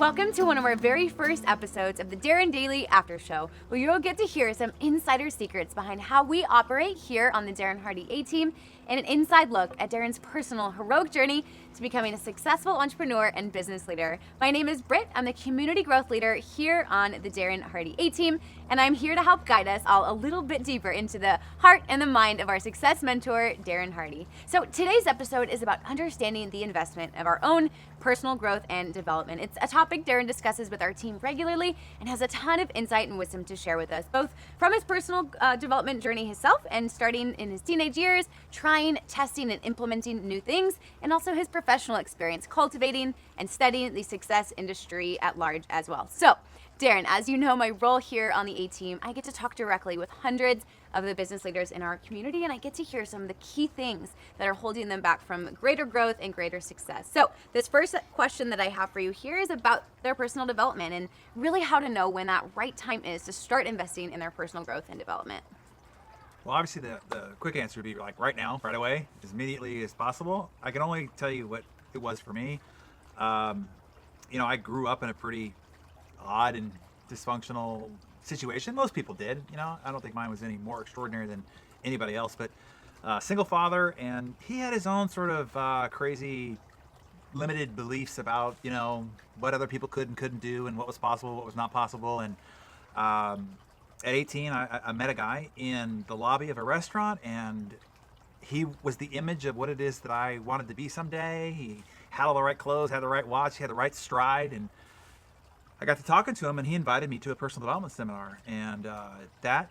Welcome to one of our very first episodes of the Darren Daily After Show, where you'll get to hear some insider secrets behind how we operate here on the Darren Hardy A-Team and an inside look at Darren's personal heroic journey to becoming a successful entrepreneur and business leader. My name is Britt. I'm the community growth leader here on the Darren Hardy A-Team, and I'm here to help guide us all a little bit deeper into the heart and the mind of our success mentor, Darren Hardy. So today's episode is about understanding the investment of our own personal growth and development. It's a topic Darren discusses with our team regularly and has a ton of insight and wisdom to share with us, both from his personal development journey himself and starting in his teenage years, trying, testing, and implementing new things, and also his professional experience cultivating and studying the success industry at large as well. So, Darren, as you know, my role here on the A-Team, I get to talk directly with hundreds of the business leaders in our community, and I get to hear some of the key things that are holding them back from greater growth and greater success. So this first question that I have for you here is about their personal development and really how to know when that right time is to start investing in their personal growth and development. Well, obviously the quick answer would be like right now, right away, as immediately as possible. I can only tell you what it was for me. I grew up in a pretty odd and dysfunctional situation. Most people did. I don't think mine was any more extraordinary than anybody else, but single father, and he had his own sort of crazy limited beliefs about what other people could and couldn't do and what was possible, what was not possible. And at 18 I met a guy in the lobby of a restaurant, and he was the image of what it is that I wanted to be someday. He had all the right clothes, had the right watch, he had the right stride, and I got to talking to him, and he invited me to a personal development seminar. And that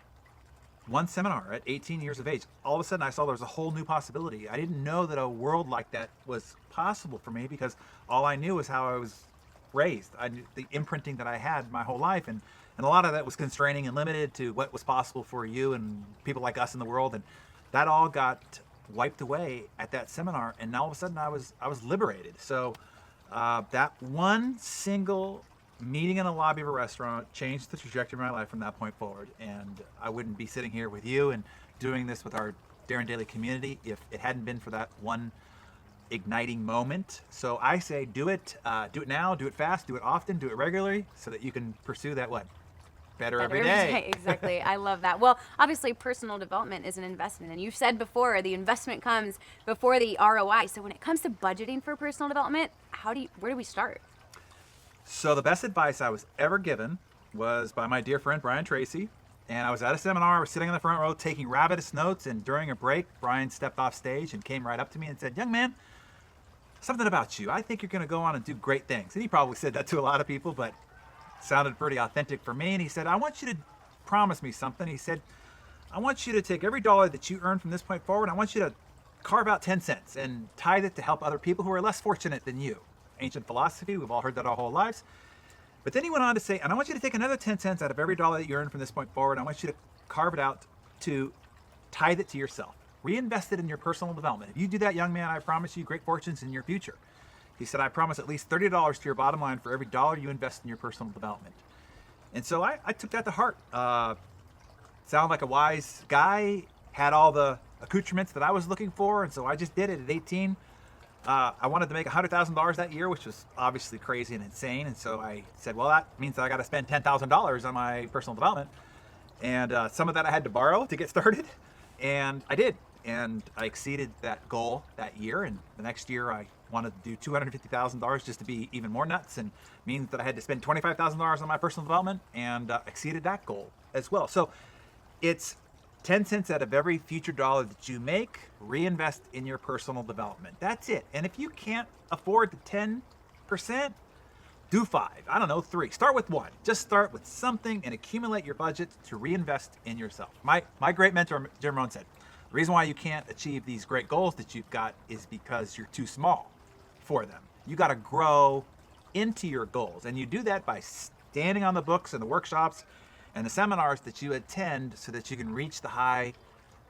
one seminar at 18 years of age, all of a sudden I saw there was a whole new possibility. I didn't know that a world like that was possible for me because all I knew was how I was raised. I knew the imprinting that I had my whole life, and a lot of that was constraining and limited to what was possible for you and people like us in the world. And that all got wiped away at that seminar, and all of a sudden I was liberated. So that one single meeting in a lobby of a restaurant changed the trajectory of my life from that point forward. And I wouldn't be sitting here with you and doing this with our Darren Daily community if it hadn't been for that one igniting moment. So I say do it now, do it fast, do it often, do it regularly, so that you can pursue that better every day. Exactly. I love that. Well, obviously personal development is an investment, and you've said before the investment comes before the ROI. So when it comes to budgeting for personal development, where do we start? So the best advice I was ever given was by my dear friend Brian Tracy. And I was at a seminar, I was sitting in the front row taking ravenous notes, and during a break Brian stepped off stage and came right up to me and said, "Young man, something about you, I think you're going to go on and do great things." And he probably said that to a lot of people, but it sounded pretty authentic for me. And he said, "I want you to promise me something." He said, "I want you to take every dollar that you earn from this point forward, I want you to carve out 10 cents and tithe it to help other people who are less fortunate than you." Ancient philosophy, we've all heard that our whole lives. But then he went on to say, "And I want you to take another 10 cents out of every dollar that you earn from this point forward. I want you to carve it out to tithe it to yourself. Reinvest it in your personal development. If you do that, young man, I promise you great fortunes in your future." He said, "I promise at least $30 to your bottom line for every dollar you invest in your personal development." And so I took that to heart. Sounded like a wise guy, had all the accoutrements that I was looking for, and so I just did it at 18. I wanted to make $100,000 that year, which was obviously crazy and insane. And so I said, well, that means that I got to spend $10,000 on my personal development. And some of that I had to borrow to get started. And I did. And I exceeded that goal that year. And the next year I wanted to do $250,000 just to be even more nuts, and means that I had to spend $25,000 on my personal development, and exceeded that goal as well. So it's 10 cents out of every future dollar that you make, reinvest in your personal development. That's it. And if you can't afford the 10%, do 5. I don't know, 3. Start with 1. Just start with something and accumulate your budget to reinvest in yourself. My great mentor, Jim Rohn, said, the reason why you can't achieve these great goals that you've got is because you're too small for them. You got to grow into your goals. And you do that by standing on the books and the workshops and the seminars that you attend, so that you can reach the high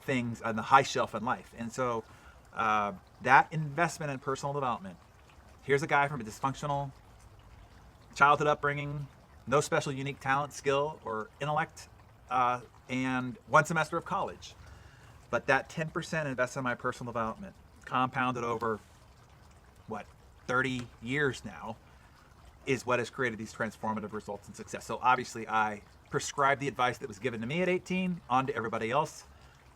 things on the high shelf in life. And so that investment in personal development, here's a guy from a dysfunctional childhood upbringing, no special unique talent, skill, or intellect, and one semester of college. But that 10% invested in my personal development, compounded over, 30 years now, is what has created these transformative results and success. So obviously I prescribed the advice that was given to me at 18 on to everybody else,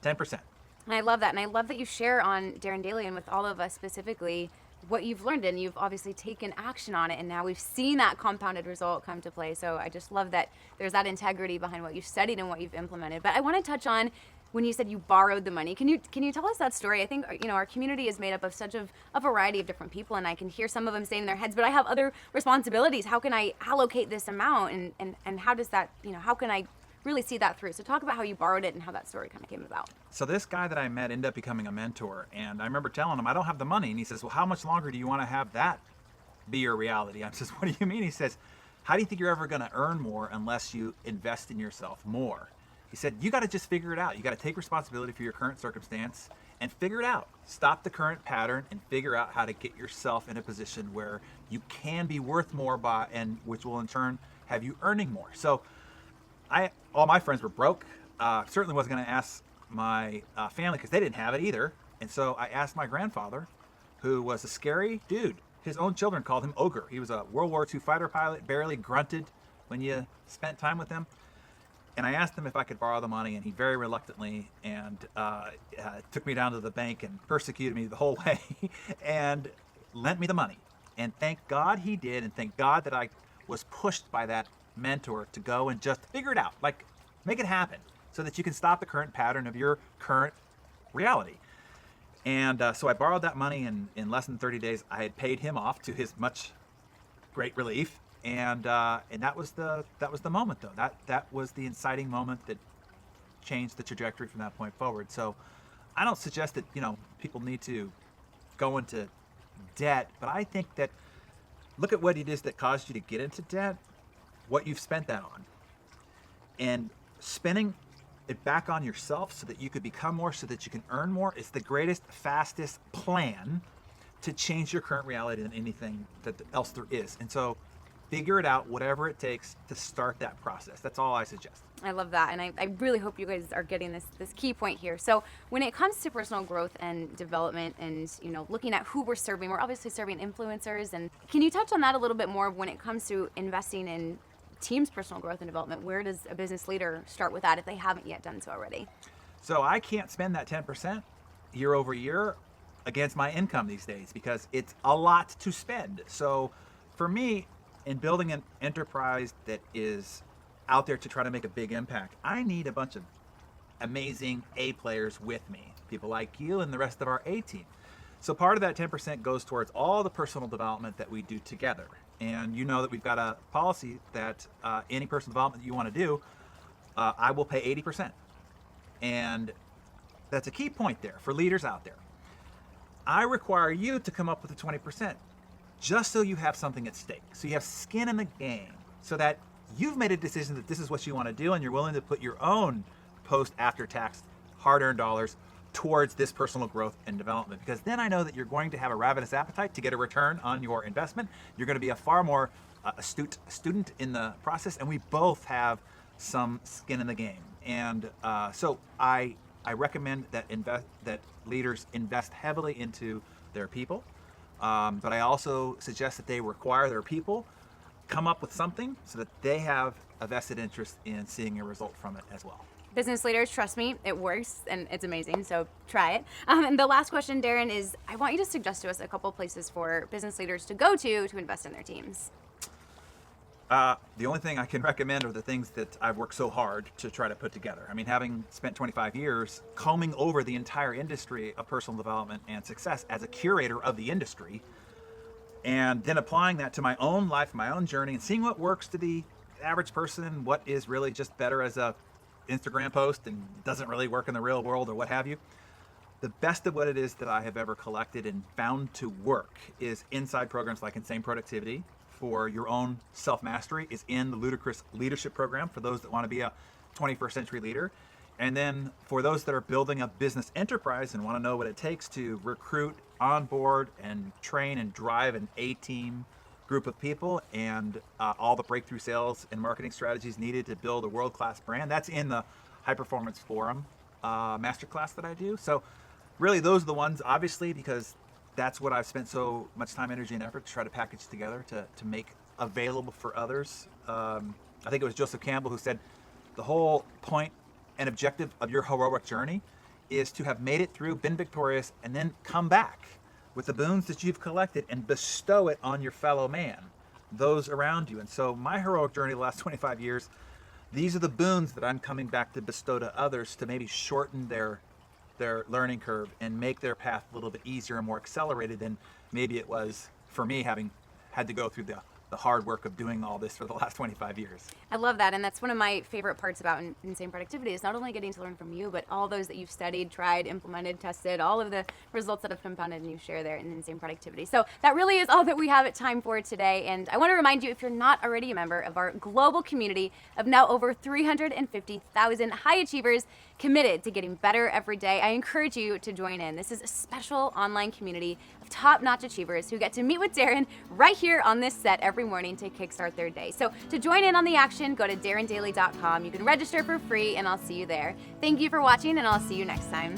10%. And I love that. And I love that you share on Darren Daily and with all of us specifically what you've learned, and you've obviously taken action on it, and now we've seen that compounded result come to play. So I just love that there's that integrity behind what you've studied and what you've implemented. But I want to touch on when you said you borrowed the money. Can you tell us that story? I think our community is made up of such a variety of different people, and I can hear some of them saying in their heads, but I have other responsibilities. How can I allocate this amount, and how does that, how can I really see that through? So talk about how you borrowed it and how that story kind of came about. So this guy that I met ended up becoming a mentor, and I remember telling him I don't have the money, and he says, well, how much longer do you want to have that be your reality? I says, what do you mean? He says, how do you think you're ever going to earn more unless you invest in yourself more? He said, you got to just figure it out. You got to take responsibility for your current circumstance and figure it out. Stop the current pattern and figure out how to get yourself in a position where you can be worth more and which will in turn have you earning more. So all my friends were broke. Certainly wasn't going to ask my family because they didn't have it either. And so I asked my grandfather, who was a scary dude. His own children called him Ogre. He was a World War II fighter pilot, barely grunted when you spent time with him. And I asked him if I could borrow the money, and he very reluctantly took me down to the bank and persecuted me the whole way and lent me the money. And thank God he did, and thank God that I was pushed by that mentor to go and just figure it out, like make it happen so that you can stop the current pattern of your current reality. And so I borrowed that money, and in less than 30 days I had paid him off to his much great relief. And that was the moment, though. That was the inciting moment that changed the trajectory from that point forward. So I don't suggest that people need to go into debt, but I think that look at what it is that caused you to get into debt, what you've spent that on, and spending it back on yourself so that you could become more, so that you can earn more, is the greatest, fastest plan to change your current reality than anything else there is. And so figure it out, whatever it takes to start that process. That's all I suggest. I love that, and I really hope you guys are getting this key point here. So when it comes to personal growth and development and looking at who we're serving, we're obviously serving influencers, and can you touch on that a little bit more when it comes to investing in team's personal growth and development? Where does a business leader start with that if they haven't yet done so already? So I can't spend that 10% year over year against my income these days because it's a lot to spend. So for me, in building an enterprise that is out there to try to make a big impact, I need a bunch of amazing A players with me, people like you and the rest of our A team. So part of that 10% goes towards all the personal development that we do together. And you know that we've got a policy that any personal development that you want to do, I will pay 80%. And that's a key point there for leaders out there. I require you to come up with the 20%. Just so you have something at stake. So you have skin in the game so that you've made a decision that this is what you want to do, and you're willing to put your own post-after-tax hard-earned dollars towards this personal growth and development. Because then I know that you're going to have a ravenous appetite to get a return on your investment. You're going to be a far more astute student in the process, and we both have some skin in the game. And so I recommend that leaders invest heavily into their people. But I also suggest that they require their people come up with something so that they have a vested interest in seeing a result from it as well. Business leaders, trust me, it works and it's amazing, so try it. And the last question, Darren, is I want you to suggest to us a couple places for business leaders to go to invest in their teams. The only thing I can recommend are the things that I've worked so hard to try to put together. I mean, having spent 25 years combing over the entire industry of personal development and success as a curator of the industry, and then applying that to my own life, my own journey, and seeing what works to the average person and what is really just better as a Instagram post and doesn't really work in the real world or what have you. The best of what it is that I have ever collected and found to work is inside programs like Insane Productivity for your own self-mastery, is in the Ludicrous Leadership Program for those that want to be a 21st century leader. And then for those that are building a business enterprise and want to know what it takes to recruit, onboard, and train and drive an A-team group of people, and all the breakthrough sales and marketing strategies needed to build a world-class brand, that's in the High Performance Forum masterclass that I do. So really those are the ones, obviously, because that's what I've spent so much time, energy, and effort to try to package together to make available for others. I think it was Joseph Campbell who said the whole point and objective of your heroic journey is to have made it through, been victorious, and then come back with the boons that you've collected and bestow it on your fellow man, those around you. And so my heroic journey the last 25 years, these are the boons that I'm coming back to bestow to others to maybe shorten their learning curve and make their path a little bit easier and more accelerated than maybe it was for me, having had to go through the hard work of doing all this for the last 25 years. I love that, and that's one of my favorite parts about Insane Productivity is not only getting to learn from you, but all those that you've studied, tried, implemented, tested, all of the results that have compounded and you share there in Insane Productivity. So that really is all that we have at time for today, and I want to remind you, if you're not already a member of our global community of now over 350,000 high achievers committed to getting better every day, I encourage you to join in. This is a special online community of top-notch achievers who get to meet with Darren right here on this set every morning to kickstart their day. So to join in on the action, go to darrendaily.com. You can register for free, and I'll see you there. Thank you for watching, and I'll see you next time.